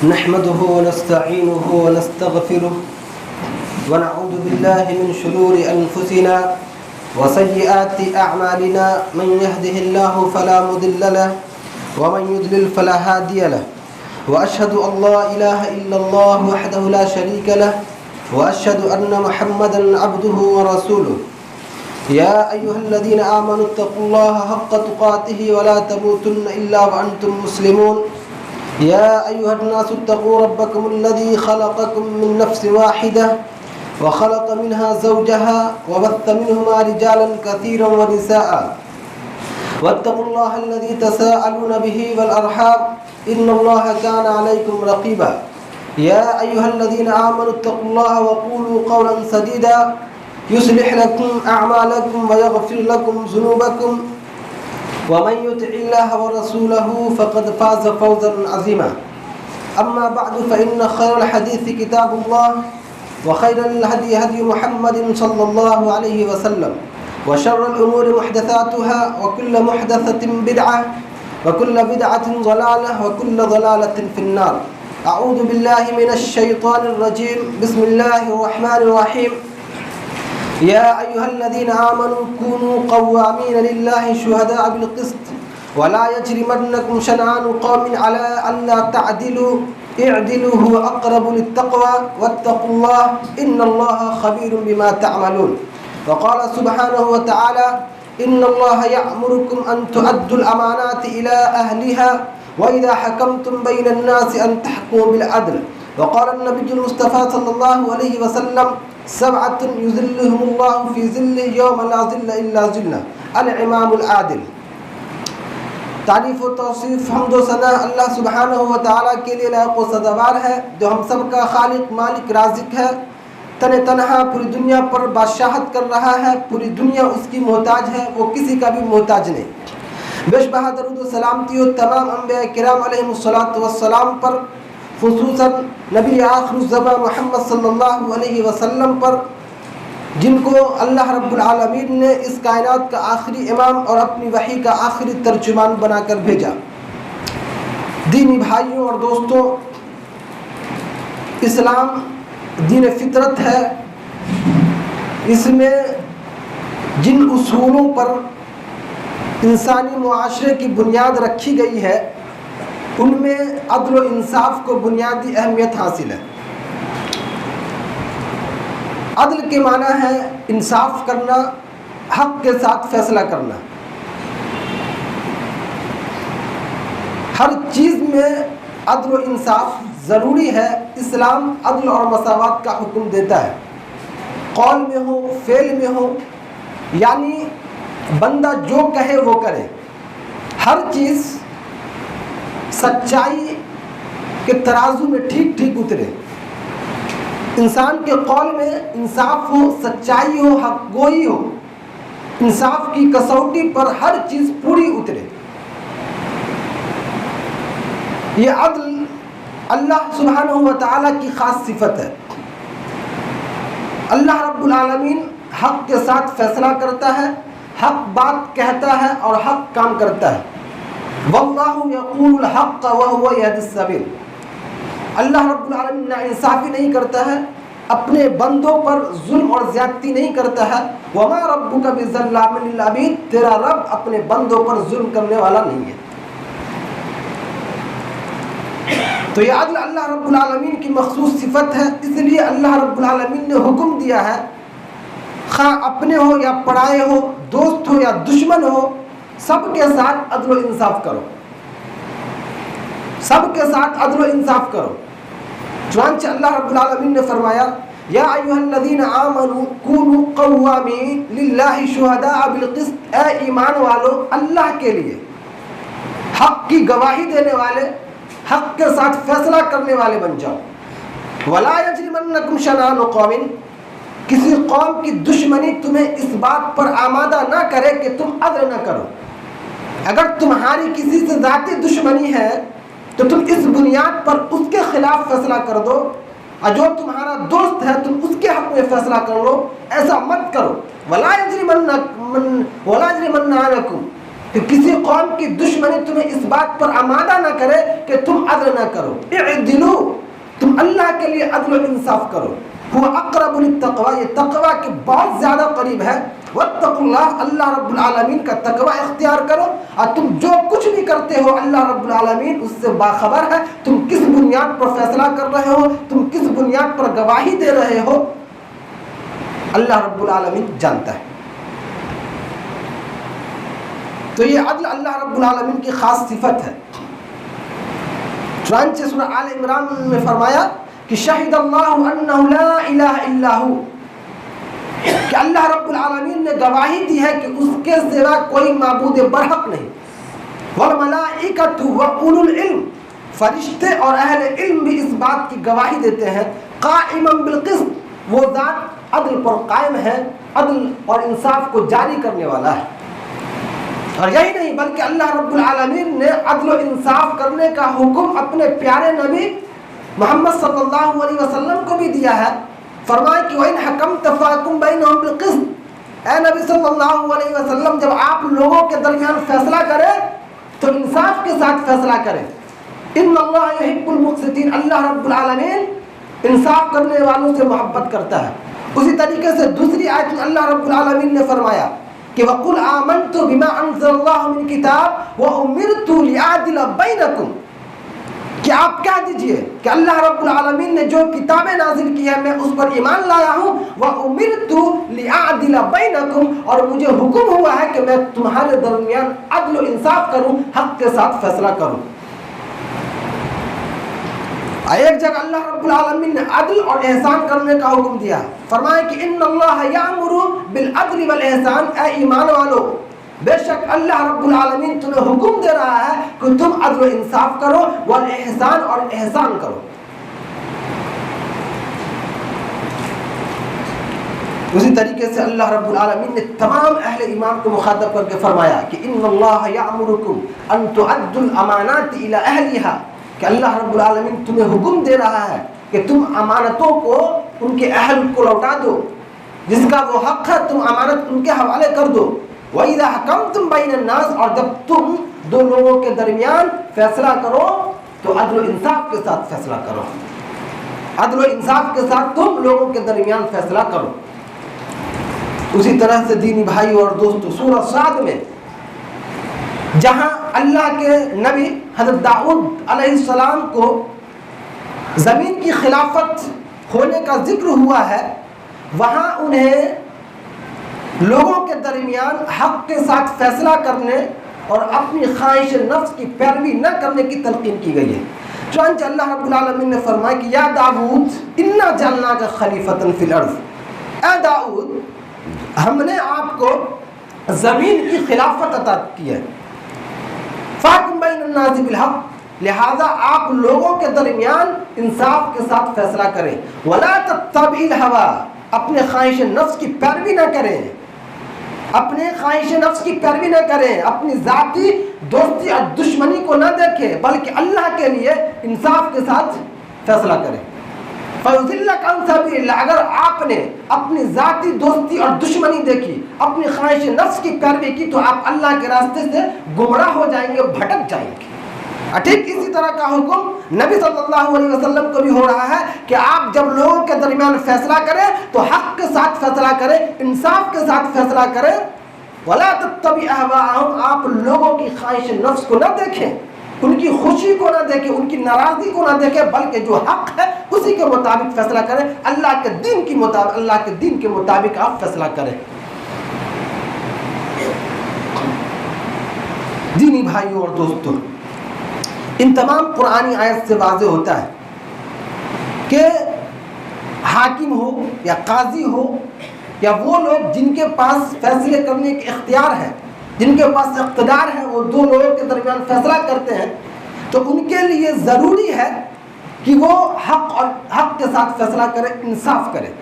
नहमदुहु व नस्तईनुहु व नस्तगफिरुह व नऊज़ु बिल्लाहि मिन शुरूरि अनफुसिना व सय्यिआति अअमालिना मन यहदिहिल्लाहु फला मुदिल्ल लहु व मन युद्लिल फला हादिय लहु व अशहदु अल्ला इलाहा इल्लल्लाह वहदहु ला शरीक लहु व अशहदु अन्न मुहम्मदन अब्दुहु व रसूलुहु या अय्युहल्लज़ीना आमनुत्तक़ुल्लाहा हक़्क़ तुक़ातिहि व ला तमूतुन्न इल्ला व अंतुम मुस्लिमून या अय्युहन्नासुत्तक़ू रब्बकुमुल्लज़ी ख़लक़कुम मिन नफ़्सिन वाहिदह व ख़लक़ मिनहा ज़ौजहा व बस्स मिनहुमा रिजालन कसीरन व निसाअ वत्तक़ुल्लाहल्लज़ी तसाअलून बिही वल अर्हाम इन्नल्लाहा काना अलैकुम रक़ीबा या अय्युहल्लज़ीना आमनुत्तक़ुल्लाहा व क़ूलू क़ौलन सदीदा युस्लिह लकुम अअमालकुम व यग़फिर लकुम ज़ुनूबकुम वमन युतिइल्लाह व रसूलहु फ़क़द फ़ाज़ फ़ौज़न अज़ीमा अम्मा बअदु फ़इन्न ख़ैरल हदीस किताबुल्लाह व खैरल हदी हदी मुहम्मदिन सल्लल्लाहु अलैहि वसल्लम व शर्रल उमूरि मुहदसातुहा व कुल्लु मुहदसतिन बिदअह व कुल्लु बिदअतिन ज़लालह व कुल्लु ज़लालतिन फ़िन्नार अऊज़ु बिल्लाहि मिनश शैतानिर रजीम बिस्मिल्लाहिर रहमानिर रहीम या अय्युहल्लज़ीना आमनू कूनू क़व्वामीन लिल्लाहि शुहदाअ बिल क़िस्त व ला यजरिमन्नकुम शनआनु क़ौमिन अला अल्ला तअदिलू इअदिलू हुवा अक़रबु लित्तक़वा वत्तक़ुल्लाह इन्नल्लाहा ख़बीरुम बिमा तअमलून व क़ाल सुब्हानहु व तआला इन्नल्लाहा यअमुरुकुम अन तुअद्दुल अमानाति इला अहलिहा व इज़ा हकमतुम बैनन नासि अन तहकुमू बिल अद्ल व क़ाल अन्नबियुल मुस्तफ़ा सल्लल्लाहु अलैहि वसल्लम सबअतुन युज़िल्लुहुमुल्लाहु फ़ी ज़िल्लिहि यौम ला ज़िल्ला इल्ला ज़िल्लुहु अल इमामुल आदिल। तारीफ़ व तौसीफ़ हम्द व सना अल्लाह सुब्हानहु व तआला के लिए लायक़ व सज़ावार है जो हम सब का खालिक मालिक राज़िक है। तने तनहा पूरी दुनिया पर बादशाहत कर रहा है, पूरी दुनिया उसकी मोहताज है, वो किसी का भी मोहताज नहीं। बेशबहा दरूद व सलामती हो तमाम अंबिया किराम अलैहिमुस्सलातु वस्सलाम पर, खुसूसन नबी आखिरुज़्ज़मान मुहम्मद सल्लल्लाहु अलैहि वसल्लम पर, जिनको अल्लाह रब्बुल आलमीन ने इस कायनात का आखिरी इमाम और अपनी वही का आखिरी तर्जुमान बनाकर भेजा। दीनी भाइयों और दोस्तों, इस्लाम दीन फितरत है। इसमें जिन उसूलों पर इंसानी मुआशरे की बुनियाद रखी गई है उनमें अदल व इंसाफ को बुनियादी अहमियत हासिल है। अदल के माना है इंसाफ करना, हक़ के साथ फैसला करना। हर चीज़ में अदल व इंसाफ ज़रूरी है। इस्लाम अदल और मसावत का हुक्म देता है, कौल में हो फ़ेल में हो, यानी बंदा जो कहे वो करे। हर चीज़ सच्चाई के तराजू में ठीक ठीक उतरे। इंसान के कौल में इंसाफ हो, सच्चाई हो, हक़ गोई हो, इंसाफ की कसौटी पर हर चीज़ पूरी उतरे। ये अदल अल्लाह सुब्हानहु व तआला की ख़ास सिफत है। अल्लाह रब्बुल आलमीन हक़ के साथ फैसला करता है, हक़ बात कहता है और हक़ काम करता है। वल्लाहु यक़ूलुल हक़्क़ व हुवा यहदिस सबील। अल्लाह रब्बुल आलमीन नाइंसाफ़ी नहीं करता है, अपने बंदों पर जुल्म और ज़्यादती नहीं करता है। वमा रब्बुका बिज़ल्लामिन लिल अबीद, तेरा रब अपने बंदों पर जुल्म करने वाला नहीं है। तो ये अदल अल्लाह रब्बुल आलमीन की मखसूस सिफत है। इसलिए अल्लाह रब्बुल आलमीन ने हुक्म दिया है, खा अपने हो या पराए हो, दोस्त हो या दुश्मन हो, सबके साथ अदल व इंसाफ करो, सबके साथ अदल व इंसाफ करो। चुनांचे अल्लाह रब्बुल आलमीन ने फरमाया, या अय्युहल्लज़ीना आमनू कूनू क़व्वामीन लिल्लाहि शुहदाअ बिल क़िस्त, ए ईमान वालो अल्लाह के लिए हक़ की गवाही देने वाले, हक़ के साथ फैसला करने वाले बन जाओ। वला यजरिमन्नकुम शनआनु क़ौमिन, किसी कौम की दुश्मनी तुम्हें इस बात पर आमादा ना करे कि तुम अदल न करो। अगर तुम्हारी किसी से ज़ाती दुश्मनी है तो तुम इस बुनियाद पर उसके खिलाफ फैसला कर दो, और जो तुम्हारा दोस्त है तुम उसके हक़ में फैसला कर लो। ऐसा मत करो। वला यजरिमन्नकुम कि किसी कौम की दुश्मनी तुम्हें इस बात पर आमादा ना करे कि तुम अदल ना करो। इअदिलू, तुम अल्लाह के लिए अदल इंसाफ करो। हुवा अक़रबु लित्तक़वा, ये तक़वा के बहुत ज़्यादा करीब है। वत्तक़ुल्लाह, अल्लाह रब्बुल आलमीन का तक़वा इख्तियार करो। और तुम जो कुछ भी करते हो अल्लाह रब्बुल आलमीन उससे बाखबर है। तुम किस बुनियाद पर फैसला कर रहे हो, तुम किस बुनियाद पर गवाही दे रहे हो, अल्लाह रब्बुल आलमीन जानता है। तो ये अदल अल्लाह रब्बुल आलमीन की खास सिफत है। चुनांचे सूरह आल इमरान में फरमाया कि शहीदल्लाहु अन्नहु ला इलाहा इल्ला हु, कि अल्लाह रब्बुल आलमीन ने गवाही दी है कि उसके सिवा कोई माबूद बरहक नहीं। वल मलाइकतु व उलुल इल्म, फरिश्ते और अहले इल्म भी इस बात की गवाही देते हैं। काइमन बिल क़िस्त, वो ज़ात अदल पर कायम है, अदल और इंसाफ को जारी करने वाला है। और यही नहीं बल्कि अल्लाह रब्बुल आलमीन ने अदल और इंसाफ करने का हुक्म अपने प्यारे नबी मोहम्मद सल्लल्लाहु अलैहि वसल्लम को भी दिया है। फरमाया कि वइन हकमत फहकुम बैनहुम बिल क़िस्त, ऐ नबी सल्लल्लाहु अलैहि वसल्लम जब आप लोगों के दरमियान फैसला करें तो इंसाफ के साथ फैसला करें। इन्नल्लाह युहिब्बुल मुक़सितीन, अल्लाह रब्बुल आलमीन इंसाफ करने वालों से मोहब्बत करता है। उसी तरीके से दूसरी आयत में अल्लाह रब्बुल आलमीन ने फरमाया कि वक़ुल आमनतु बिमा अंज़लल्लाहु मिन किताब व उमिरतु लिअअदिला बैनकुम, कि आप कह दीजिए कि अल्लाह रब्बुल आलमीन ने जो किताबें नाजिल की है मैं उस पर ईमान लाया हूँ। व उमिरतु लिअअदिला बैनकुम, और मुझे हुक्म हुआ है कि मैं तुम्हारे दरमियान अदल और इंसाफ करूँ, हक के साथ फैसला करूँ। एक जगह अल्लाह रब्बुल आलमीन ने अदल और एहसान करने का हुक्म दिया। फरमाया कि इन्नल्लाह यामुरु बिल अदल वल एहसान, ऐ ईमान वालो बेशक अल्लाह रब्बुल आलमीन तुम्हें हुक्म दे रहा है कि तुम अदल और इंसाफ करो, वल एहसान, और एहसान करो। उसी तरीके से अल्लाह रब्बुल आलमीन ने तमाम अहले ईमान को मुखातब करके फरमाया कि इन्नल्लाह यामुरुकुम अन तुअद्दुल अमानाति इला अहलिहा, कि अल्लाह रब्बुल आलमीन तुम्हें हुक्म दे रहा है कि तुम अमानतों को उनके अहल को लौटा दो, जिसका वो हक है तुम अमानत उनके हवाले कर दो। वइज़ा हकमतुम बैनन नास, और जब तुम दो लोगों के दरमियान फैसला करो तो अदल और इंसाफ के साथ फैसला करो। अदल और इंसाफ के साथ तुम लोगों के दरमियान फैसला करो। उसी तरह से दीनी भाई और दोस्तों, सूरह साद में जहाँ अल्लाह के नबी हज़रत दाऊद अलैहिस्सलाम को ज़मीन की खिलाफत होने का जिक्र हुआ है, वहाँ उन्हें लोगों के दरमियान हक के साथ फैसला करने और अपनी ख्वाहिश नफ्स की पैरवी न करने की तलकीन की गई है। चुनांचे अल्लाह रब्बुल आलमीन ने फरमाया कि या दाऊद इन्ना जअलनाका खलीफतन फिल अर्ज़, ऐ दाऊद हमने आपको ज़मीन की खिलाफत अता की है। फ़ाहकुम बैनन नास बिल हक़, लिहाजा आप लोगों के दरमियान इंसाफ के साथ फैसला करें। वला तत्तबिल हवा, अपने ख्वाहिश नफ्स की पैरवी न करें, अपने ख्वाहिश नफ्स की पैरवी न करें, अपनी ज़ाती दोस्ती और दुश्मनी को न देखें, बल्कि अल्लाह के लिए इंसाफ के साथ फैसला करें। फ़युज़िल्लक अन सबीलिल्लाह, अगर आपने अपनी ज़ाती दोस्ती और दुश्मनी देखी, अपनी ख्वाहिश नफ्स की पैरवी की, तो आप अल्लाह के रास्ते से गुमराह हो जाएंगे, भटक जाएंगे। ठीक इसी तरह का हुक्म नबी सल्लल्लाहु अलैहि वसल्लम को भी हो रहा है कि आप जब लोगों के दरमियान फैसला करें तो हक के साथ फैसला करें, इंसाफ के साथ फैसला करें। वला तत्तबि अहवाअहुम, आप लोगों की ख्वाहिश नफ्स को न देखें, उनकी खुशी को न देखें, उनकी नाराज़गी को न देखें, बल्कि जो हक है उसी के मुताबिक फैसला करें। अल्लाह के दीन की मुताबिक, अल्लाह के दीन के मुताबिक आप फैसला करें। दीनी भाइयों और दोस्तों, इन तमाम कुरानी आयत से वाज़ेह होता है कि हाकिम हो या काजी हो या वो लोग जिनके पास फैसले करने के इख्तियार है, जिनके पास इक़्तिदार है, वो दो लोगों के दरमियान फैसला करते हैं, तो उनके लिए ज़रूरी है कि वो हक के साथ फैसला करें, इंसाफ करें,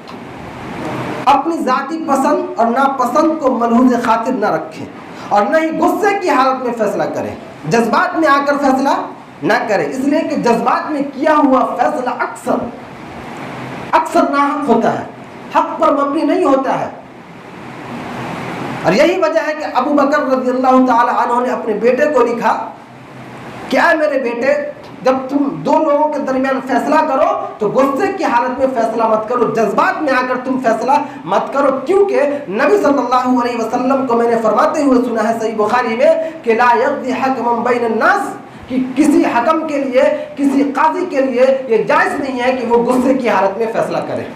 अपनी ज़ाती पसंद और नापसंद को मलहूज़ खातिर न रखें, और न ही गुस्से की हालत में फैसला करें, जज्बात में आकर फैसला ना करें। इसलिए कि जज्बात में किया हुआ फैसला अक्सर नाहक होता है, हक पर मबनी नहीं होता है। और यही वजह है कि अबू बकर रज़ियल्लाहु ताला अन्हु ने अपने बेटे को लिखा, क्या मेरे बेटे, जब तुम दो लोगों के दरमियान फैसला करो तो गुस्से की हालत में फैसला मत करो, जज्बात में आकर तुम फैसला मत करो, क्योंकि नबी सल्लल्लाहु अलैहि वसल्लम को मैंने फरमाते हुए सुना है सही बुखारी में कि ला यक़्ज़ी हकमन बैन नास, कि किसी हकम के लिए, किसी काजी के लिए ये जायज़ नहीं है कि वो गुस्से की हालत में फैसला करे।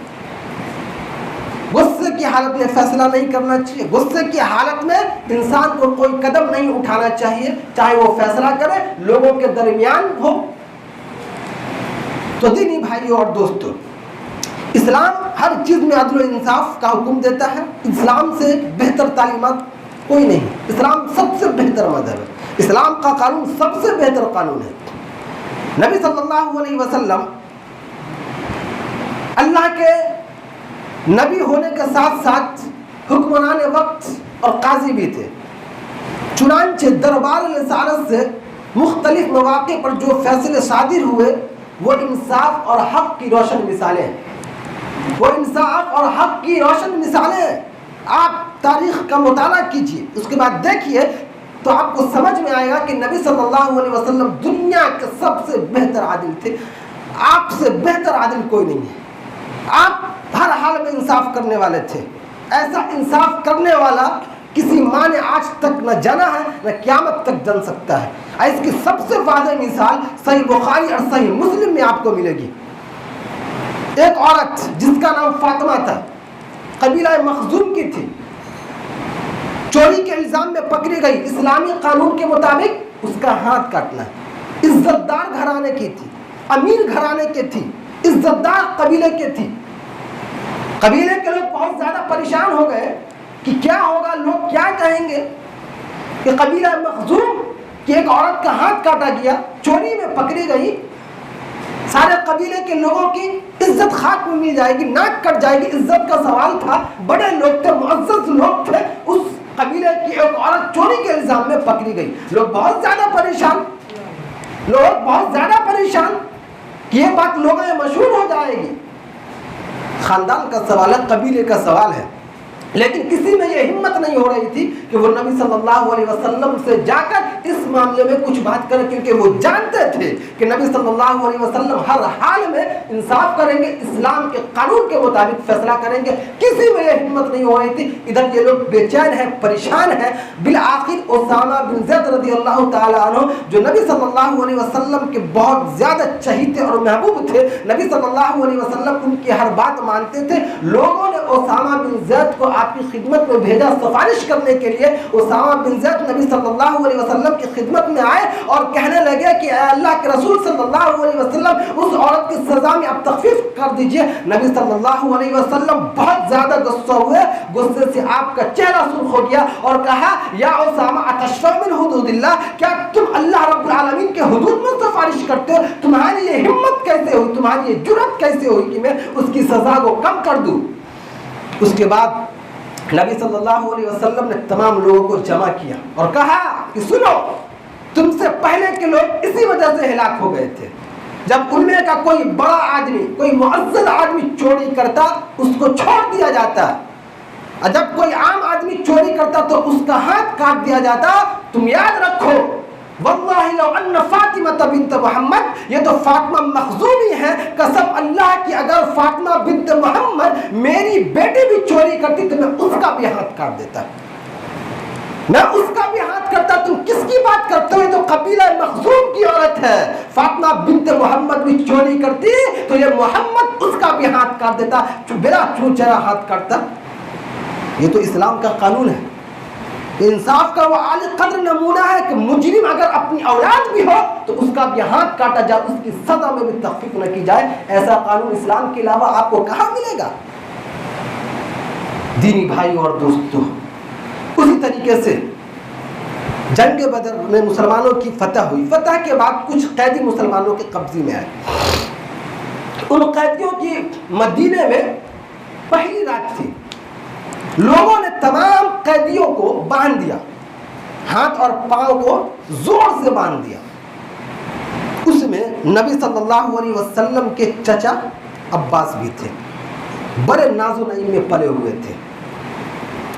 गुस्से की हालत में फैसला नहीं करना चाहिए। गुस्से की हालत में इंसान को कोई कदम नहीं उठाना चाहिए, चाहे वो फैसला करे लोगों के दरमियान हो। तो दीनी भाइयों और दोस्तों, इस्लाम हर चीज में अदल और इंसाफ का हुक्म देता है। इस्लाम से बेहतर तालीमात कोई नहीं। इस्लाम सबसे बेहतर मजहब है। इस्लाम का कानून सबसे बेहतर कानून है। नबी सल्लल्लाहु अलैहि वसल्लम अल्लाह के नबी होने के साथ साथ हुक्मरान वक्त और काजी भी थे। चुनांचे दरबार रिसालत से मुख्तलिफ मौके पर जो फैसले सादिर हुए वो इंसाफ और हक की रोशन मिसालें हैं। वो इंसाफ और हक की रोशन मिसालें हैं। आप तारीख का मुताला कीजिए, उसके बाद देखिए तो आपको समझ में आएगा कि नबी सल्लल्लाहु अलैहि वसल्लम दुनिया के सबसे बेहतर आदिल थे। आपसे बेहतर आदिल कोई नहीं है। आप हर हाल में इंसाफ करने वाले थे। ऐसा इंसाफ करने वाला किसी माँ ने आज तक न जाना है, न क़यामत तक जान सकता है। इसकी सबसे वाज़ेह मिसाल सही बुखारी और सही मुस्लिम में आपको मिलेगी। एक औरत जिसका नाम फातिमा था, कबीला मखजूम की थी, चोरी के इल्जाम में पकड़ी गई। इस्लामी कानून के मुताबिक उसका हाथ काटना है। इज्जतदार घराने की थी, अमीर घराने की थी, इज्जतदार कबीले के थी। कबीले के लोग बहुत ज्यादा परेशान हो गए कि क्या होगा, लोग क्या कहेंगे कि कबीला मखजूम की एक औरत का हाथ काटा गया, चोरी में पकड़ी गई, सारे कबीले के लोगों की इज्जत खाक में मिल जाएगी, नाक कट जाएगी। इज्जत का सवाल था, बड़े लोग थे, मुअज़्ज़ज़ लोग थे। उस कबीले की एक औरत चोरी के इल्जाम में पकड़ी गई। लोग बहुत ज्यादा परेशान, लोग बहुत ज्यादा परेशान कि ये बात लोगों में मशहूर हो जाएगी। खानदान का सवाल है, कबीले का सवाल है, लेकिन किसी में ये हिम्मत नहीं हो रही थी कि वो नबी सल्लल्लाहु अलैहि वसल्लम से जाकर इस मामले में कुछ बात करें, क्योंकि वो जानते थे कि नबी सल्लल्लाहु अलैहि वसल्लम हर हाल में इंसाफ करेंगे, इस्लाम के कानून के मुताबिक फैसला करेंगे। किसी में ये हिम्मत नहीं हो रही थी। इधर ये लोग बेचैन हैं, परेशान हैं। बिल आखिर उसामा बिन ज़ैद रज़ियल्लाहु ताला अन्हु, जो नबी सल्लल्लाहु अलैहि वसल्लम के बहुत ज्यादा चहीते और महबूब थे, नबी सल्लल्लाहु अलैहि वसल्लम उनकी हर बात मानते थे। लोगों ने उसामा बिन ज़ैद को आपकी खिदमत में भेजा सिफारिश करने के लिए। उसामा बिन ज़ैद नबी सल्लल्लाहु अलैहि वसल्लम की खिदमत में आए और कहने लगे कि अल्लाह के रसूल सल्लल्लाहु अलैहि वसल्लम, उस औरत की सजा में आप तखफीफ कर दीजिए। नबी सल्लल्लाहु अलैहि वसल्लम बहुत ज्यादा गुस्सा हुए, गुस्से से आपका चेहरा सुर्ख हो गया और कहा, या उसामा अतशफा मिन हुदूदिल्लाह, क्या तुम अल्लाह रब्बुल आलमीन के हुदूद में सिफारिश करते हो? तुम्हारी ये हिम्मत कैसे हुई, तुम्हारी ये जुर्रत कैसे हुई कि मैं उसकी सजा को कम कर दूं? उसके बाद नबी सल्लल्लाहु अलैहि वसल्लम ने तमाम लोगों को जमा किया और कहा कि सुनो, तुमसे पहले के लोग इसी वजह से हिलाक हो गए थे। जब उनमें का कोई बड़ा आदमी, कोई मुअज़्ज़ज़ आदमी चोरी करता, उसको छोड़ दिया जाता, और जब कोई आम आदमी चोरी करता तो उसका हाथ काट दिया जाता। तुम याद रखो, वल्लाहि लौ अन्ना फातिमा बिन्त मोहम्मद, ये तो फातिमा मखजूमी है, कसम अल्लाह की, अगर फातिमा बिन्त मोहम्मद मेरी बेटी भी चोरी करती तो मैं उसका भी हाथ काट देता, मैं उसका भी हाथ करता। तुम किसकी बात करते हो? तो कबीला मखजूम की औरत है। फातिमा बिन्त मोहम्मद भी चोरी करती तो ये मोहम्मद उसका भी हाथ काट देता, बिला चूचरा हाथ काटता। ये तो इस्लाम का कानून है। इंसाफ का वो आली कद्र नमूना है कि मुजरिम अगर अपनी औलाद भी हो तो उसका भी हाथ काटा जाए, उसकी सजा में भी तखफीफ न की जाए। ऐसा कानून इस्लाम के अलावा आपको कहाँ मिलेगा? दीनी भाई और दोस्तों, उसी तरीके से जंग बदर में मुसलमानों की फतह हुई। फतह के बाद कुछ कैदी मुसलमानों के कब्जे में आए। उन कैदियों की मदीने में पहली रात थी। लोगों ने तमाम कैदियों को बांध दिया, हाथ और पांव को जोर से बांध दिया। उसमें नबी सल्लल्लाहु अलैहि वसल्लम के चचा अब्बास भी थे, बड़े नाज़ो नईम में पले हुए थे।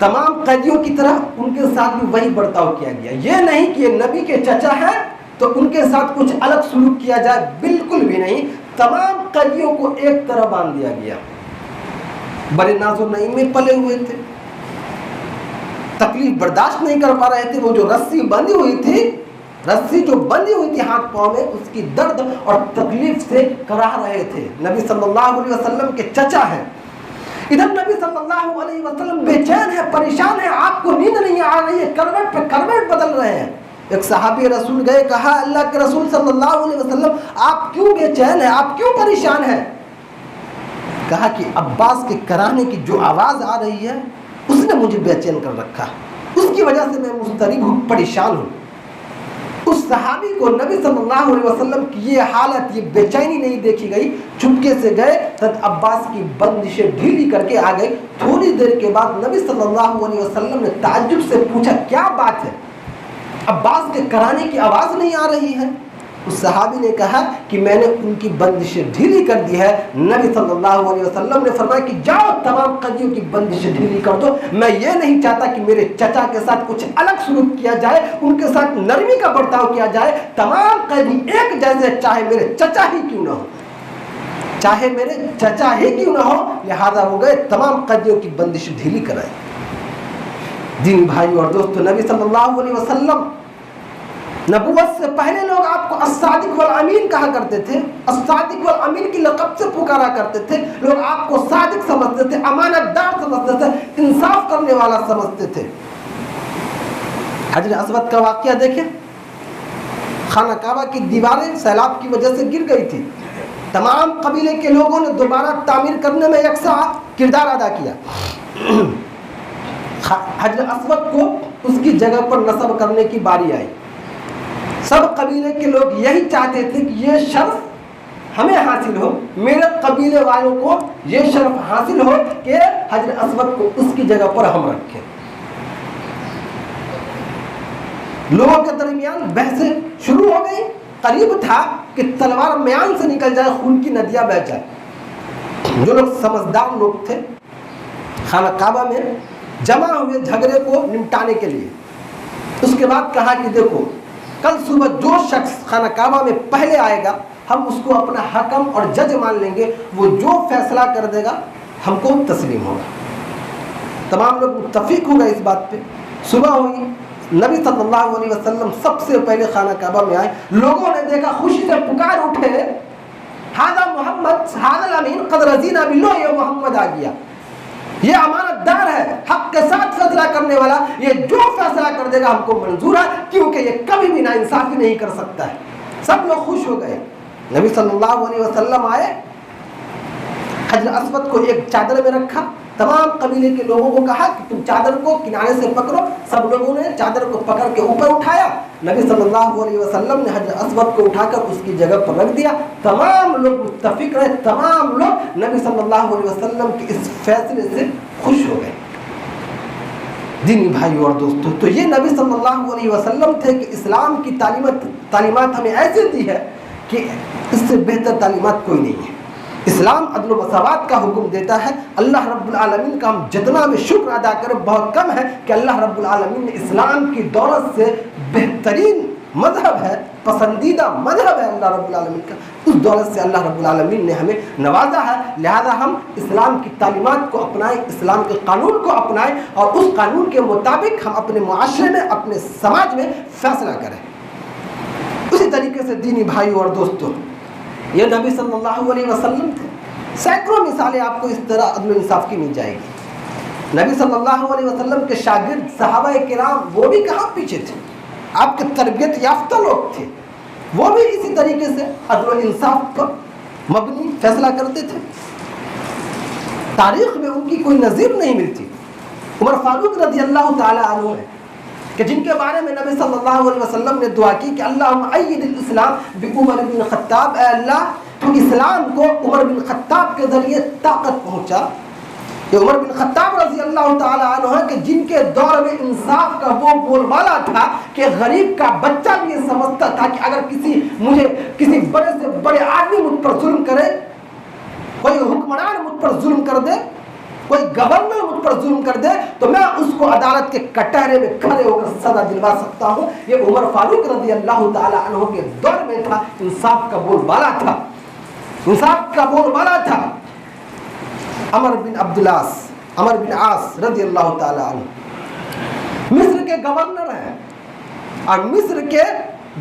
तमाम कैदियों की तरह उनके साथ भी वही बर्ताव किया गया। ये नहीं कि ये नबी के चचा हैं तो उनके साथ कुछ अलग सलूक किया जाए, बिल्कुल भी नहीं। तमाम कैदियों को एक तरह बांध दिया गया। बड़े नाज़ो नईम में पले हुए थे, तकलीफ बर्दाश्त नहीं कर पा रहे थे। वो जो रस्सी बंधी हुई थी, रस्सी जो बंधी हुई थी हाथ पांव में, उसकी दर्द और तकलीफ से कराह रहे थे। नबी सल्लल्लाहु अलैहि वसल्लम के चचा हैं। इधर नबी सल्लल्लाहु अलैहि वसल्लम बेचैन है, परेशान है, आपको नींद नहीं आ रही है, करवट पे करवट बदल रहे हैं। एक सहाबी रसूल गए, कहा अल्लाह के रसूल सल्लल्लाहु अलैहि वसल्लम आप क्यों बेचैन हैं, आप क्यों परेशान हैं? कहा कि अब्बास के कराहने की जो आवाज़ आ रही है उसने मुझे बेचैन कर रखा, उसकी वजह से मैं मुस्तरिब हूँ, परेशान हूँ। उस सहाबी को नबी सल्लल्लाहु अलैहि वसल्लम की ये हालत, ये बेचैनी नहीं देखी गई। चुपके से गए, तब अब्बास की बंदिशें ढीली करके आ गए। थोड़ी देर के बाद नबी सल्लल्लाहु अलैहि वसल्लम ने ताज्जुब से पूछा क्या बात है, अब्बास के कराने की आवाज़ नहीं आ रही है? उस सहाबी ने कहा कि मैंने उनकी बंदिशें ढीली कर दी है। नबी सल्लल्लाहु अलैहि वसल्लम ने फरमाया कि जाओ तमाम कैदियों की बंदिशें ढीली कर दो। मैं ये नहीं चाहता कि मेरे चचा के साथ कुछ अलग सलूक किया जाए, उनके साथ नरमी का बर्ताव किया जाए। तमाम कैदी एक जैसे, चाहे मेरे चचा ही क्यों ना हो, चाहे मेरे चचा ही क्यों ना हो। लिहाजा हो गए, तमाम कैदियों की बंदिशें ढीली कराई। दीन भाई और दोस्तों, नबी सल्लल्लाहु अलैहि वसल्लम नबूवत से पहले लोग आपको अस्सादिक वल अमीन कहा करते थे। अस्सादिक वल अमीन की लक़ब से पुकारा करते थे। लोग आपको सादिक समझते थे, अमानतदार समझते थे, इंसाफ करने वाला समझते थे। हजर अस्वद का वाक़या देखें, खाना काबा की दीवारें सैलाब की वजह से गिर गई थी। तमाम कबीले के लोगों ने दोबारा तामीर करने में यकसा किरदार अदा किया। हजर अस्वद को उसकी जगह पर नस्ब करने की बारी आई। सब कबीले के लोग यही चाहते थे कि ये शर्फ हमें हासिल हो, मेरे कबीले वालों को ये शर्फ हासिल हो कि हजर अस्वद को उसकी जगह पर हम रखें। लोगों के दरमियान बहसें शुरू हो गई। करीब था कि तलवार म्यान से निकल जाए, खून की नदियां बह जाए। जो लोग समझदार लोग थे, खाना काबा में जमा हुए झगड़े को निपटाने के लिए। उसके बाद कहा कि देखो, कल सुबह जो शख्स खाना काबा में पहले आएगा, हम उसको अपना हकम और जज मान लेंगे। वो जो फैसला कर देगा हमको तस्लीम होगा। तमाम लोग मुत्तफिक हो गए इस बात पे। सुबह हुई, नबी सल्लल्लाहु अलैहि वसल्लम सबसे पहले खाना काबा में आए। लोगों ने देखा, खुशी से पुकार उठे, हादा मोहम्मद हादा अमीन कद रज़ीना बिल्लाह, ये मोहम्मद आ गया, ये अमानतदार है, हक के साथ फैसला करने वाला, ये जो फैसला कर देगा हमको मंजूर है, क्योंकि ये कभी भी नाइंसाफी नहीं कर सकता है। सब लोग खुश हो गए। नबी सल्लल्लाहु अलैहि वसल्लम आए, हजर अस्वद को एक चादर में रखा। तमाम कबीले के लोगों को कहा कि तुम चादर को किनारे से पकड़ो। सब लोगों ने चादर को पकड़ के ऊपर उठाया। नबी सल्लल्लाहु अलैहि वसल्लम ने हजर अस्वद को उठाकर उसकी जगह पर रख दिया। तमाम लोग मुत्तफिक रहे, तमाम लोग नबी सल्लल्लाहु अलैहि वसल्लम के इस फैसले से खुश हो गए। दीनी भाई और दोस्तों, तो ये नबी सल्लल्लाहु अलैहि वसल्लम थे कि इस्लाम की तालीमात हमें ऐसे दी है कि इससे बेहतर तालीमात कोई नहीं है। इस्लाम अदल मसावात का हुक्म देता है। अल्लाह रब्बुल आलमीन का हम जितना भी शुक्र अदा करें बहुत कम है कि अल्लाह रब्बुल आलमीन ने इस्लाम की दौलत से बेहतरीन मजहब है, पसंदीदा मजहब है अल्लाह रब्बुल आलमीन का, उस दौलत से अल्लाह रब्बुल आलमीन ने हमें नवाजा है। लिहाजा हम इस्लाम की तालीमात को अपनाएं, इस्लाम के कानून को अपनाएं और उस कानून के मुताबिक हम अपने मुआशरे में, अपने समाज में फैसला करें। उसी तरीके से दीनी भाई और दोस्तों, ये नबी सल्लल्लाहु अलैहि वसल्लम थे। सैकड़ों मिसालें आपको इस तरह अदल इंसाफ की मिल जाएगी। नबी सल्लल्लाहु अलैहि वसल्लम के शागिर्द सहाबा किराम, वो भी कहाँ पीछे थे, आपके तरबियत याफ्ता लोग थे। वो भी इसी तरीके से अदल इंसाफ पर मबनी फैसला करते थे। तारीख में उनकी कोई नज़ीर नहीं मिलती। उमर फारूक रज़ी अल्लाह ताला अन्हु है कि जिनके बारे में नबी सल्लल्लाहु अलैहि वसल्लम ने दुआ की कि अल्लाहुम्मा अय्यिदिल इस्लाम बि उमर बिन खत्ताब, अल्लाह तो इस्लाम को उमर बिन खत्ताब के ज़रिए ताकत पहुँचा। ये उमर बिन खत्ताब रज़ी अल्लाह ताला अन्हु है कि जिनके दौर में इंसाफ का वो बोलबाला था कि गरीब का बच्चा भी ये समझता था कि अगर किसी बड़े से बड़े आदमी मुझ पर जुल्म करे, कोई हुक्मरान मुझ पर जुल्म कर दे, कोई गवर्नर मुझ पर जुल्म कर दे तो मैं उसको अदालत के कटहरे में खड़े होकर सजा दिलवा सकता हूँ। ये उमर फारूक रज़ी अल्लाह ताला अन्हु के दौर में था, इंसाफ का बोलबाला था, इंसाफ का बोलबाला था। अमर बिन आस रज़ी अल्लाह ताला अन्हु मिस्र के गवर्नर हैं, और मिस्र के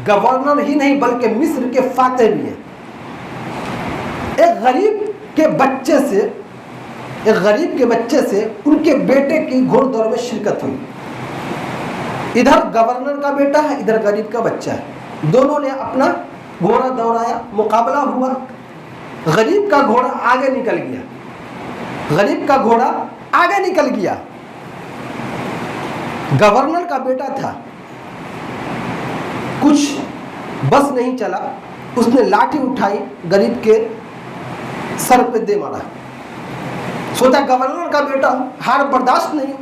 गवर्नर ही नहीं बल्कि मिस्र के फातेह भी हैं। एक गरीब के बच्चे से उनके बेटे की घोड़दौड़ में शिरकत हुई। इधर गवर्नर का बेटा है, इधर गरीब का बच्चा है। दोनों ने अपना घोड़ा दौड़ाया, मुकाबला हुआ। गरीब का घोड़ा आगे निकल गया, गवर्नर का बेटा था, कुछ बस नहीं चला, उसने लाठी उठाई, गरीब के सर पे दे मारा। सोचा गवर्नर का बेटा, हार बर्दाश्त नहीं,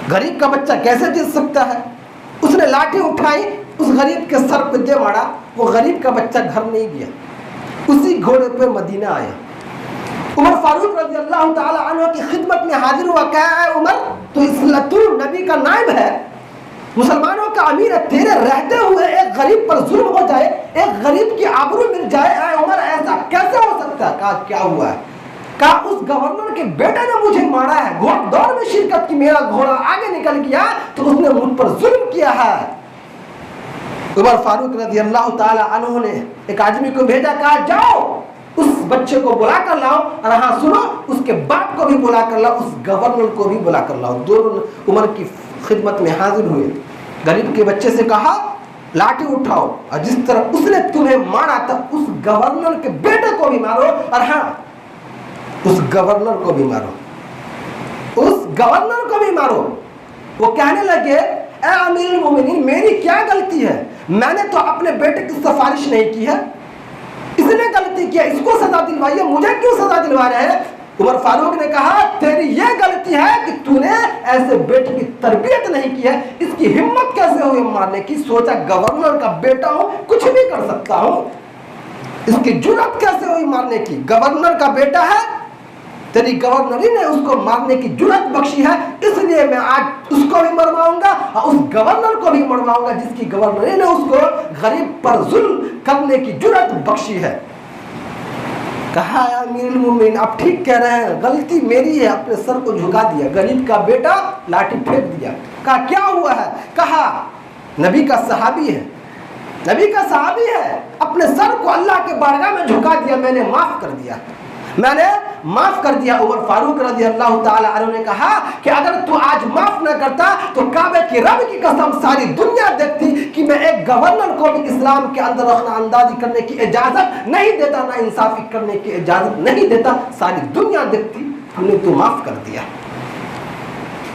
गरीब का बच्चा कैसे जीत सकता है। उसने लाठी उठाई, उस गरीब के सर पे दे मारा। वो गरीब का बच्चा घर नहीं गया, उसी घोड़े पे मदीना आया। उमर फारूक रज़ी अल्लाह ताला अन्हु की खिदमत में हाजिर हुआ। क्या है उमर, तू नबी का नायब है, मुसलमानों का अमीर है, तेरे रहते हुए एक गरीब पर जुल्म हो जाए, एक गरीब की आबरू मिल जाए, उमर ऐसा कैसे हो सकता है। कहा क्या हुआ है। कहा उस गवर्नर के बेटे ने मुझे मारा है, घोड़दौड़ में शिरकत की, मेरा घोड़ा आगे निकल गया तो उसने मुझ पर जुल्म किया है। उमर फारूक रज़ी अल्लाह ताला अन्हु ने एक आदमी को भेजा, कहा जाओ उस बच्चे को बुला कर लाओ, और हाँ सुनो, उसके बाप को भी बुला कर लाओ, उस गवर्नर को भी बुला कर लाओ। दोनों उमर की खिदमत में हाजिर हुए। गरीब के बच्चे से कहा लाठी उठाओ, और जिस तरह उसने तुम्हें मारा था उस गवर्नर के बेटे को भी मारो, और हाँ उस गवर्नर को भी मारो। वो कहने लगे, ए अमीरुल मोमिनीन, मेरी क्या गलती है, मैंने तो अपने बेटे की सिफारिश नहीं की है, इसने गलती किया, इसको सजा दिलवाइए, मुझे क्यों सजा दिलवा रहे हैं। उमर फारूक ने कहा तेरी ये गलती है कि तूने ऐसे बेटे की तरबियत नहीं की है, इसकी हिम्मत कैसे हुई मारने की। सोचा गवर्नर का बेटा हूं, कुछ भी कर सकता हूं, इसकी जुर्रत कैसे हुई मारने की। गवर्नर का बेटा है, तेरी गवर्नरी ने उसको मारने की जुर्रत बख्शी है, इसलिए मैं आज उसको भी मरवाऊंगा और उस गवर्नर को भी मरवाऊंगा जिसकी गवर्नरी ने उसको गरीब पर जुल्म करने की जुर्रत बख्शी है। कहा अमीरुल मोमिनीन, आप ठीक कह रहे हैं, गलती मेरी है, अपने सर को झुका दिया। गरीब का बेटा लाठी फेंक दिया। कहा क्या हुआ है। कहा नबी का सहाबी है, अपने सर को अल्लाह के बारगाह में झुका दिया, मैंने माफ कर दिया। उमर फारूक रज़ी अल्लाह ताला अन्हु ने कहा कि अगर तू आज माफ न करता तो काबे की रब की कसम सारी दुनिया देखती कि मैं एक गवर्नर को भी इस्लाम के अंदर रखना अंदाजी करने की इजाजत नहीं देता, ना इंसाफी करने की इजाजत नहीं देता, सारी दुनिया देखती, तूने तो माफ कर दिया।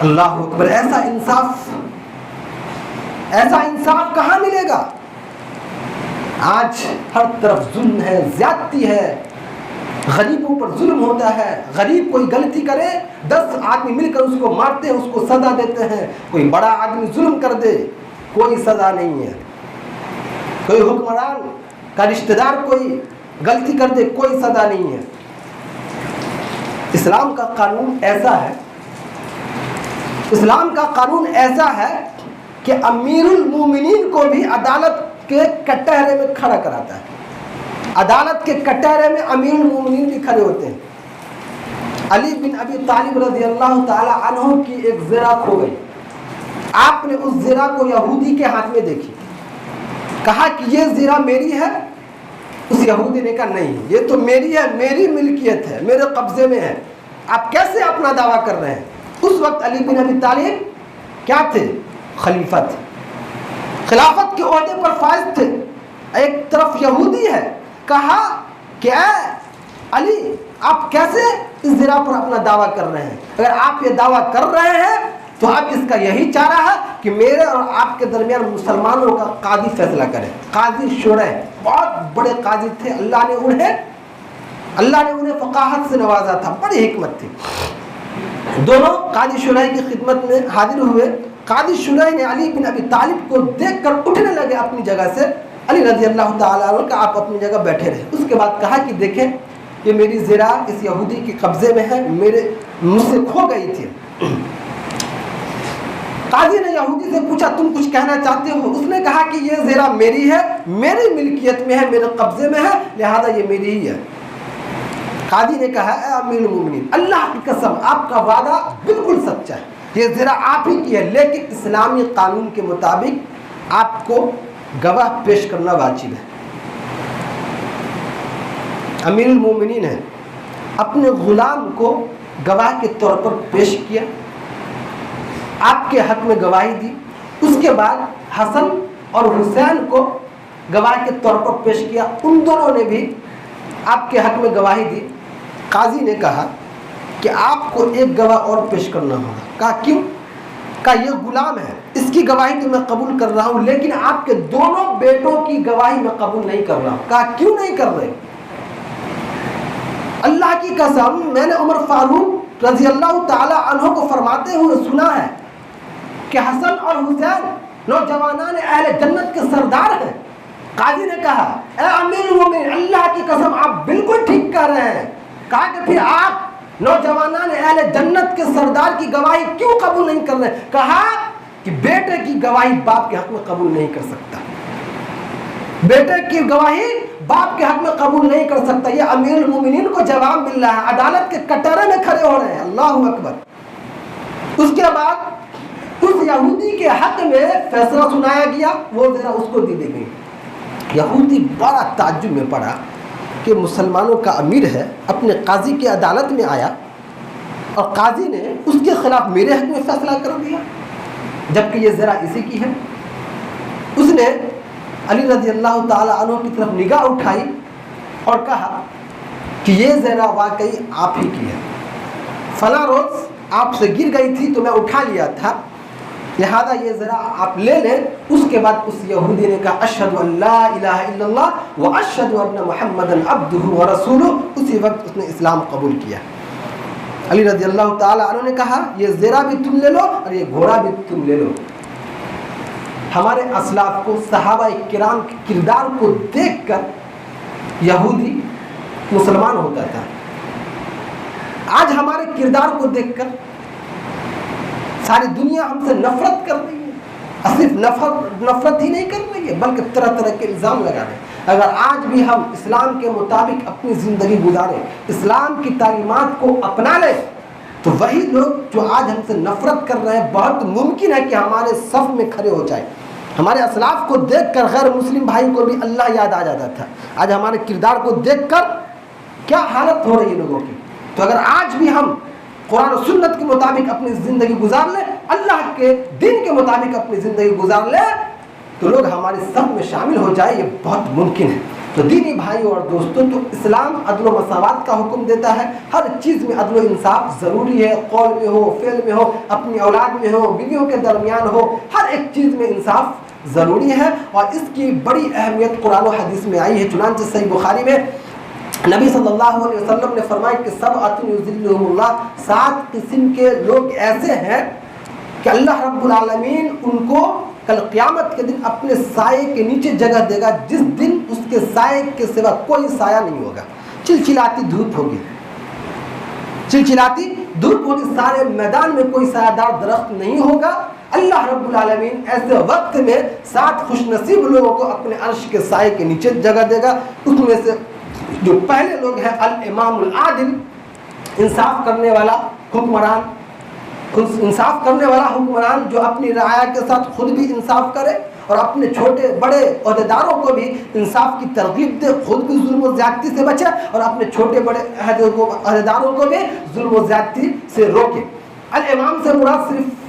अल्लाह अकबर। ऐसा इंसाफ कहाँ मिलेगा। आज हर तरफ जुल्म है, ज्यादती है, गरीबों पर जुल्म होता है। गरीब कोई गलती करे 10 आदमी मिलकर उसको मारते हैं, उसको सजा देते हैं। कोई बड़ा आदमी जुल्म कर दे, कोई सजा नहीं है। कोई हुक्मरान का रिश्तेदार कोई गलती कर दे, कोई सजा नहीं है। इस्लाम का कानून ऐसा है कि अमीरुल मोमिनीन को भी अदालत के कटहरे में खड़ा कराता है। अदालत के कटहरे में अमीरुल मोमिनीन भी खड़े होते हैं। अली बिन अबी तालिब रज़ी अल्लाह ताला अन्हु की एक ज़रा खो गई। आपने उस ज़रा को यहूदी के हाथ में देखी, कहा कि ये ज़रा मेरी है। उस यहूदी ने कहा नहीं, ये तो मेरी है, मेरी मिल्कियत है, मेरे कब्जे में है, आप कैसे अपना दावा कर रहे हैं। उस वक्त अली बिन अबी तालिब क्या थे, खलीफा थे, खिलाफत के ओहदे पर फाइज थे। एक तरफ यहूदी है, कहा क्या अली आप कैसे इस ज़रा पर अपना दावा कर रहे हैं। अगर आप ये दावा कर रहे हैं तो आप इसका यही चारा है कि मेरे और आपके दरमियान मुसलमानों का काजी फैसला करे। काजी शुरै बहुत बड़े काजी थे, अल्लाह ने उन्हें फ़क़ाहत से नवाजा था, बड़ी हिकमत थी। दोनों काजी शुरै की खिदमत में हाजिर हुए। काजी शुरै ने अली बिन अबी तालिब को देखकर उठने लगे अपनी जगह से। अली रज़ी अल्लाह ताला अन्हु का आप अपनी जगह बैठे रहे। उसके बाद कहा कि देखें ये मेरी ज़रा इस यहूदी के कब्ज़े में है, मुझसे खो गई थी। काजी ने यहूदी से पूछा तुम कुछ कहना चाहते हो? उसने कहा कि ये ज़रा मेरी है, मेरी मिल्कियत में है, मेरे कब्ज़े में है, लिहाजा ये मेरी ही है। काजी ने कहा ए अमीरुल मोमिनीन, अल्लाह की कसम आपका वादा बिल्कुल सच्चा है, ये ज़रा आप ही की है, लेकिन इस्लामी कानून के मुताबिक आपको गवाह पेश करना वाजिब है। अमीरुल मोमिनीन है, अपने गुलाम को गवाह के तौर पर पेश किया, आपके हक में गवाही दी। उसके बाद हसन और हुसैन को गवाह के तौर पर पेश किया, उन दोनों ने भी आपके हक में गवाही दी। काजी ने कहा कि आपको एक गवाह और पेश करना होगा। कहा क्यों? कहा ये गुलाम है, इसकी गवाही तो मैं कबूल कर रहा हूँ, लेकिन आपके दोनों बेटों की गवाही मैं कबूल नहीं कर रहा हूँ। कहा क्यों नहीं कर रहे? अल्लाह की कसम मैंने उमर फारूक रजी अल्लाह ताला अन्हु को फरमाते हुए सुना है कि हसन और हुसैन नौजवानान अहले जन्नत के सरदार हैं। काजी ने कहा ए अमीरुल मोमिनीन, अल्लाह की कसम आप बिल्कुल ठीक कह रहे हैं। कहा कि फिर आप नौजवानान अहले जन्नत के सरदार की गवाही क्यों कबूल नहीं कर रहे? कहा कि बेटे की गवाही बाप के हक में कबूल नहीं कर सकता, बेटे की गवाही बाप के हक में कबूल नहीं कर सकता। ये अमीरुल मोमिनीन को जवाब मिल रहा है, अदालत के कटहरे में खड़े हो रहे हैं। अल्लाहु अकबर। उसके बाद उस यहूदी के हक में फैसला सुनाया गया, वो जरा उसको दी गई। यहूदी बड़ा ताज्जुब में पड़ा कि मुसलमानों का अमीर है, अपने काजी की अदालत में आया और काजी ने उसके खिलाफ मेरे हक में फैसला कर दिया, जबकि ये ज़रा इसी की है। उसने अली रज़ी अल्लाह ताला अन्हु की तरफ निगाह उठाई और कहा कि ये ज़रा वाकई आप ही की है, फला रोज़ आपसे गिर गई थी तो मैं उठा लिया था, लिहाजा ये ज़रा आप ले लें। उसके बाद उस यहूदी ने कहा अशहदु अल्ला इलाहा इल्लल्लाह व अशहदु अन्ना मुहम्मदन अब्दुहु व रसूलुहु। उसी वक्त उसने इस्लाम कबूल किया। अली रज़ी अल्लाह ताला अन्हु ने कहा ये ज़रा भी तुम ले लो और ये घोड़ा भी तुम ले लो। हमारे असलाफ को सहाबा किराम के किरदार को देखकर यहूदी मुसलमान होता था। आज हमारे किरदार को देखकर सारी दुनिया हमसे नफरत कर रही है। सिर्फ नफरत ही नहीं कर रही है, बल्कि तरह तरह के इल्ज़ाम लगा रहे हैं। अगर आज भी हम इस्लाम के मुताबिक अपनी ज़िंदगी गुजारें, इस्लाम की तालीमात को अपना लें, तो वही लोग जो आज हमसे नफरत कर रहे हैं बहुत मुमकिन है कि हमारे सफ में खड़े हो जाए। हमारे असलाफ को देखकर गैर मुस्लिम भाई को भी अल्लाह याद आ जाता था। आज हमारे किरदार को देखकर क्या हालत हो रही है लोगों की। तो अगर आज भी हम कुरान और सुन्नत के मुताबिक अपनी ज़िंदगी गुजार लें, अल्लाह के दिन के मुताबिक अपनी ज़िंदगी गुजार लें, तो लोग हमारे सब में शामिल हो जाए, ये बहुत मुमकिन है। तो दीनी भाइयों और दोस्तों, तो इस्लाम अदल व मसावत का हुक्म देता है। हर चीज़ में अदल व इंसाफ ज़रूरी है, कौल में हो, फ़ेल में हो, अपनी औलाद में हो, बीवियों के दरमियान हो, हर एक चीज़ में इंसाफ ज़रूरी है। और इसकी बड़ी अहमियत कुरान और हदीस में आई है। चुनांचे सही बुखारी में नबी सल्लल्लाहु अलैहि वसल्लम ने फरमाया कि सब युज़िल्लुहुमुल्लाह, 7 किस्म के लोग ऐसे हैं कि अल्लाह रब्बुल आलमीन उनको कल क़यामत के दिन अपने साये के नीचे जगह देगा, जिस दिन उसके साये के सिवा कोई साया नहीं होगा। चिलचिलाती धूप होगी, चिलचिलाती धूप होगी, सारे मैदान में कोई सायादार दरख्त नहीं होगा। अल्लाह रब्बुल आलमीन ऐसे वक्त में 7 खुशनसीब लोगों को अपने अर्श के साये के नीचे जगह देगा। उसमें से जो पहले लोग हैं अल इमामुल आदिल, इंसाफ करने वाला हुक्मरान, इंसाफ करने वाला हुक्मरान जो अपनी राया के साथ खुद भी इंसाफ करे और अपने छोटे बड़े अहदेदारों को भी इंसाफ की तरगीब दे, खुद भी जुल्म व ज़्यादती से बचे और अपने छोटे बड़े अहदेदारों को भी जुल्म व ज़्यादती से रोके। अल इमाम से मुराद सिर्फ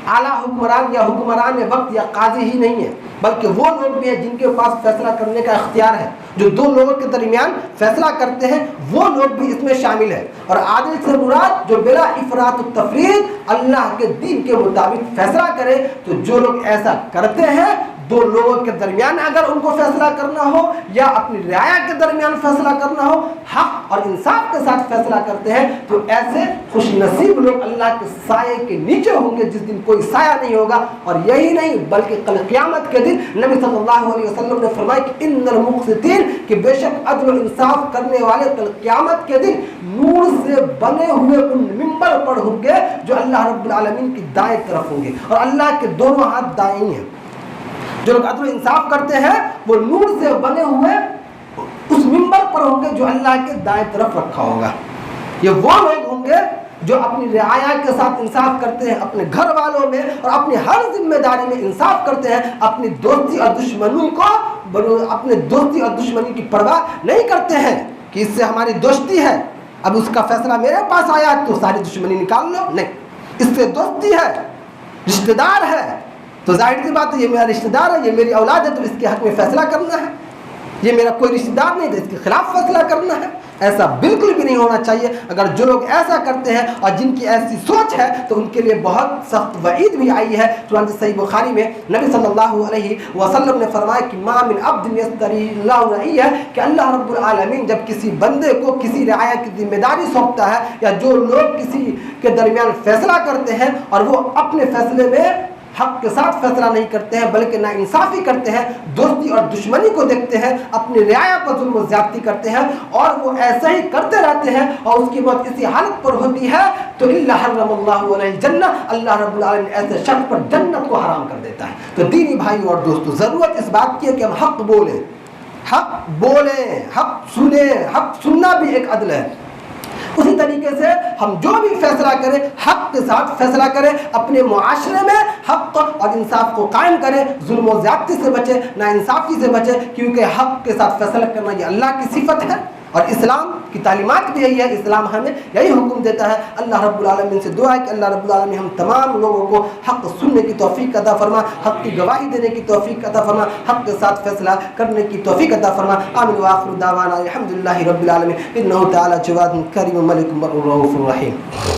आला हुक्मरान या हुक्मरान वक्त या काजी ही नहीं है, बल्कि वो लोग भी हैं जिनके पास फैसला करने का इख्तियार है, जो 2 लोगों के दरमियान फैसला करते हैं, वो लोग भी इसमें शामिल है। और आदिल से मुराद जो बिला इफरात व तफरीद अल्लाह के दीन के मुताबिक फैसला करे। तो जो लोग ऐसा करते हैं, 2 लोगों के दरमियान अगर उनको फैसला करना हो या अपनी राया के दरमियान फैसला करना हो, हक और इंसाफ के साथ फैसला करते हैं तो ऐसे खुशनसीब लोग अल्लाह के साये के नीचे होंगे जिस दिन कोई साया नहीं होगा। और यही नहीं बल्कि कल क़यामत के दिन नबी सल्लल्लाहु अलैहि वसल्लम ने फरमाया कि इन्नल मुक़सितीन, कि बेशक अदल और इंसाफ करने वाले कल क़यामत के दिन नूर से बने हुए उन मिंबर पर होंगे जो अल्लाह रब्बुल आलमीन की दाएं तरफ होंगे, और अल्लाह के दोनों हाथ दाएं हैं। जो लोग अदल इंसाफ करते हैं वो नूर से बने हुए उस मिंबर पर होंगे जो अल्लाह के दाएं तरफ रखा होगा। ये वो लोग होंगे जो अपनी रियाया के साथ इंसाफ करते हैं, अपने घर वालों में और अपनी हर जिम्मेदारी में इंसाफ करते हैं, अपनी दोस्ती और दुश्मनी को अपने दोस्ती और दुश्मनी की परवाह नहीं करते हैं कि इससे हमारी दोस्ती है, अब उसका फैसला मेरे पास आया तो सारी दुश्मनी निकाल लो। नहीं, इससे दोस्ती है, रिश्तेदार है तो जाहिर सी बात है ये मेरा रिश्तेदार है, ये मेरी औलाद है तो इसके हक में फैसला करना है। ये मेरा कोई रिश्तेदार नहीं तो इसके खिलाफ फैसला करना है। ऐसा बिल्कुल भी नहीं होना चाहिए। अगर जो लोग ऐसा करते हैं और जिनकी ऐसी सोच है तो उनके लिए बहुत सख्त वईद भी आई है। चुनांचे सही बुखारी में नबी सल्लल्लाहु अलैहि वसल्लम ने फरमाया कि मा मिन अब्दिन यस्तरील्लाहु रईया, कि अल्लाह रब्बुल आलमीन जब किसी बंदे को किसी रियाया की जिम्मेदारी सौंपता है या जो लोग किसी के दरमियान फैसला करते हैं और वो अपने फैसले में हक के साथ फैसला नहीं करते हैं बल्कि ना इंसाफी करते हैं, दोस्ती और दुश्मनी को देखते हैं, अपनी रियाया पर जुल्म और ज़्यादती करते हैं और वो ऐसे ही करते रहते हैं और उसकी मौत इसी हालत पर होती है तो इल्ला हर्रमल्लाहु अलैहि जन्नह, अल्लाह रब्बुल आलमीन ऐसे शख्स पर जन्नत को हराम कर देता है। तो दीनी भाई और दोस्तों, ज़रूरत इस बात की है कि हम हक बोलें, हक सुने। हक सुनना भी एक अदल है। उसी तरीके से हम जो भी फैसला करें हक के साथ फैसला करें, अपने मुआशरे में हक और इंसाफ को कायम करें, जुल्म और ज़्यादती से बचे, नाइंसाफ़ी से बचे, क्योंकि हक के साथ फैसला करना ये अल्लाह की सिफत है और इस्लाम की तालीमात भी यही है। इस्लाम हमें यही हुक्म देता है। अल्लाह रब्बुल आलमीन से दुआ है कि अल्लाह रब्बुल आलमीन हम तमाम लोगों को हक सुनने की तौफीक अता फरमा, हक की गवाही देने की तौफीक अता फरमा, हक के साथ फैसला करने की तौफीक अता फरमा। आमीन व आखिरु दावाना अल्हम्दुलिल्लाहि रब्बिल आलमीन। इन्नहु तआला जवादुन करीमुन मलिकुन रऊफुर रहीम।